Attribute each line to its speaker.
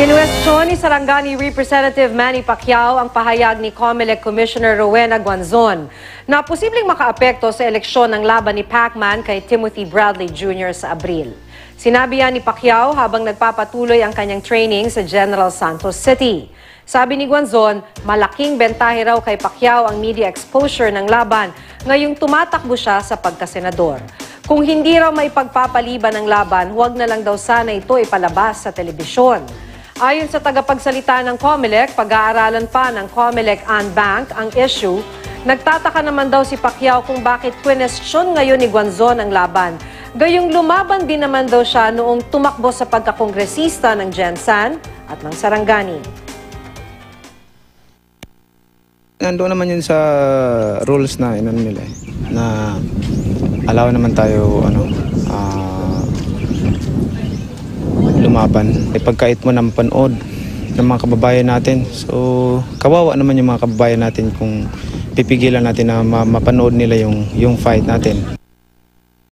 Speaker 1: Kinuwestiyon ni Sarangani Representative Manny Pacquiao ang pahayag ni COMELEC Commissioner Rowena Guanzon na posibleng makaapekto sa eleksyon ng laban ni Pacman kay Timothy Bradley Jr. sa Abril. Sinabi yan ni Pacquiao habang nagpapatuloy ang kanyang training sa General Santos City. Sabi ni Guanzon, malaking bentahe raw kay Pacquiao ang media exposure ng laban ngayong tumatakbo siya sa pagkasenador. Kung hindi raw may pagpapaliban ng laban, huwag na lang daw sana ito ipalabas sa telebisyon. Ayon sa tagapagsalita ng COMELEC, pag-aaralan pa ng COMELEC and Bank ang issue. Nagtataka naman daw si Pacquiao kung bakit kwestiyon ngayon ni Guanzon ang laban. Gayong lumaban din naman daw siya noong tumakbo sa pagkakongresista ng Gensan at ng Sarangani.
Speaker 2: Nandoon naman yun sa rules na inon nila na allow naman tayo lumaban. Pagkait mo ng panood ng mga kababayan natin. So, kawawa naman yung mga kababayan natin kung pipigilan natin na mapanood nila yung fight natin.